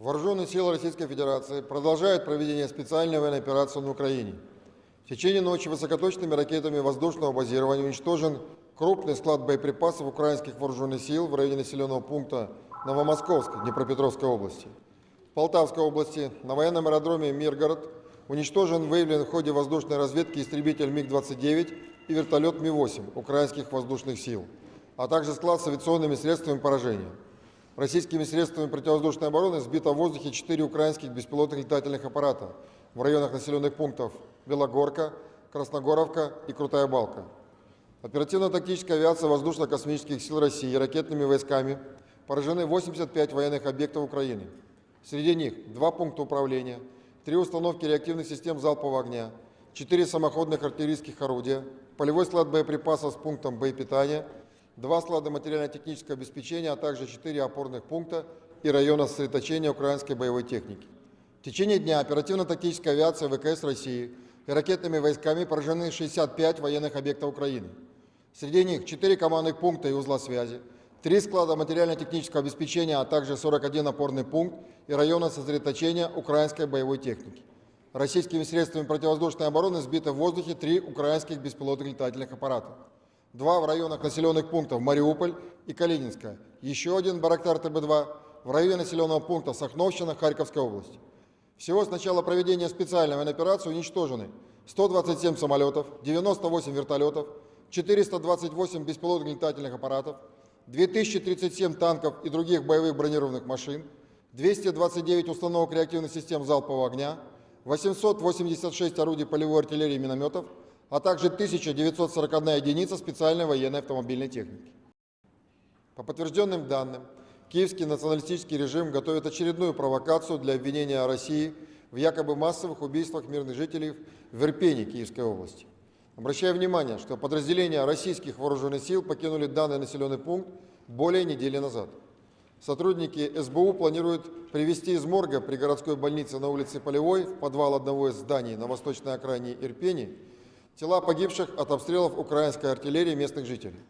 Вооруженные силы Российской Федерации продолжают проведение специальной военной операции на Украине. В течение ночи высокоточными ракетами воздушного базирования уничтожен крупный склад боеприпасов украинских вооруженных сил в районе населенного пункта Новомосковск Днепропетровской области. В Полтавской области на военном аэродроме Миргород уничтожен выявлен в ходе воздушной разведки истребитель МиГ-29 и вертолет Ми-8 украинских воздушных сил, а также склад с авиационными средствами поражения. Российскими средствами противовоздушной обороны сбито в воздухе 4 украинских беспилотных летательных аппарата в районах населенных пунктов Белогорка, Красногоровка и Крутая Балка. Оперативно-тактическая авиация воздушно-космических сил России и ракетными войсками поражены 85 военных объектов Украины. Среди них 2 пункта управления, 3 установки реактивных систем залпового огня, 4 самоходных артиллерийских орудия, полевой склад боеприпасов с пунктом боепитания, 2 склада материально-технического обеспечения, а также 4 опорных пункта и района сосредоточения украинской боевой техники. В течение дня оперативно-тактическая авиация ВКС России и ракетными войсками поражены 65 военных объектов Украины. Среди них 4 командных пункта и узла связи, 3 склада материально-технического обеспечения, а также 41 опорный пункт и района сосредоточения украинской боевой техники. Российскими средствами противовоздушной обороны сбито в воздухе 3 украинских беспилотных летательных аппарата. 2 в районах населенных пунктов Мариуполь и Калининская, еще 1 Байрактар ТБ-2 в районе населенного пункта Сахновщина Харьковской области. Всего с начала проведения специальной военной операции уничтожены 127 самолетов, 98 вертолетов, 428 беспилотных летательных аппаратов, 2037 танков и других боевых бронированных машин, 229 установок реактивных систем залпового огня, 886 орудий полевой артиллерии и минометов, а также 1941 единица специальной военной автомобильной техники. По подтвержденным данным, киевский националистический режим готовит очередную провокацию для обвинения России в якобы массовых убийствах мирных жителей в Ирпени Киевской области. Обращаю внимание, что подразделения российских вооруженных сил покинули данный населенный пункт более недели назад. Сотрудники СБУ планируют привезти из морга при городской больнице на улице Полевой в подвал одного из зданий на восточной окраине Ирпени тела погибших от обстрелов украинской артиллерии местных жителей.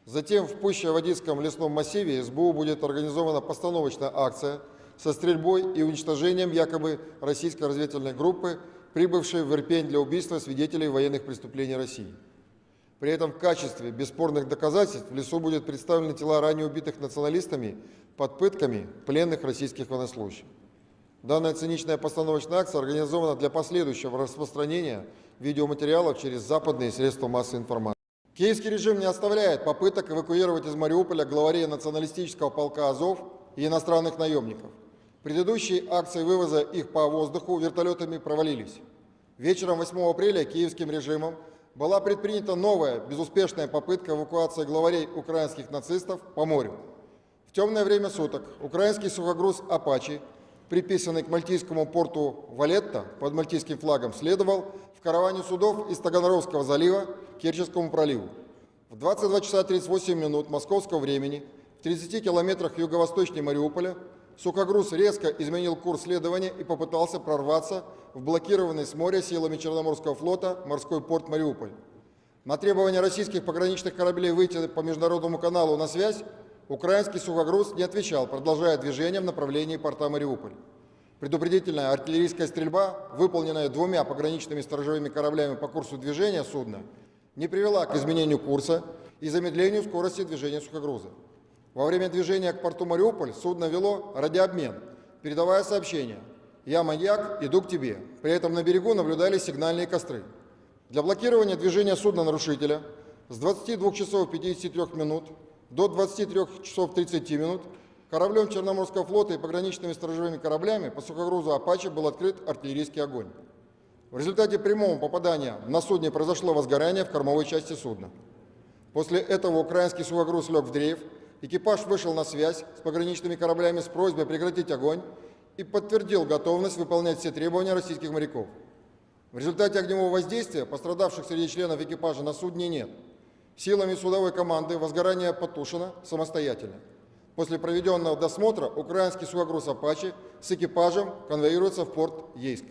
Затем в Пуще-Водицком лесном массиве СБУ будет организована постановочная акция со стрельбой и уничтожением якобы российской разведывательной группы, прибывшей в Ирпень для убийства свидетелей военных преступлений России. При этом в качестве бесспорных доказательств в лесу будут представлены тела ранее убитых националистами под пытками пленных российских военнослужащих. Данная циничная постановочная акция организована для последующего распространения видеоматериалов через западные средства массовой информации. Киевский режим не оставляет попыток эвакуировать из Мариуполя главарей националистического полка «Азов» и иностранных наемников. Предыдущие акции вывоза их по воздуху вертолетами провалились. Вечером 8 апреля киевским режимом была предпринята новая безуспешная попытка эвакуации главарей украинских нацистов по морю. В темное время суток украинский сухогруз «Апачи», приписанный к мальтийскому порту Валетта под мальтийским флагом, следовал в караване судов из Таганрогского залива к Керченскому проливу. В 22 часа 38 минут московского времени в 30 километрах юго-восточнее Мариуполя сухогруз резко изменил курс следования и попытался прорваться в блокированный с моря силами Черноморского флота морской порт Мариуполь. На требование российских пограничных кораблей выйти по международному каналу на связь украинский сухогруз не отвечал, продолжая движение в направлении порта Мариуполь. Предупредительная артиллерийская стрельба, выполненная 2 пограничными сторожевыми кораблями по курсу движения судна, не привела к изменению курса и замедлению скорости движения сухогруза. Во время движения к порту Мариуполь судно вело радиообмен, передавая сообщение: «Я маньяк, иду к тебе». При этом на берегу наблюдались сигнальные костры. Для блокирования движения судна-нарушителя с 22 часов 53 минут до 23 часов 30 минут кораблем Черноморского флота и пограничными сторожевыми кораблями по сухогрузу «Апачи» был открыт артиллерийский огонь. В результате прямого попадания на судне произошло возгорание в кормовой части судна. После этого украинский сухогруз лег в дрейф, экипаж вышел на связь с пограничными кораблями с просьбой прекратить огонь и подтвердил готовность выполнять все требования российских моряков. В результате огневого воздействия пострадавших среди членов экипажа на судне нет. Силами судовой команды возгорание потушено самостоятельно. После проведенного досмотра украинский сухогруз «Апачи» с экипажем конвоируется в порт Ейск.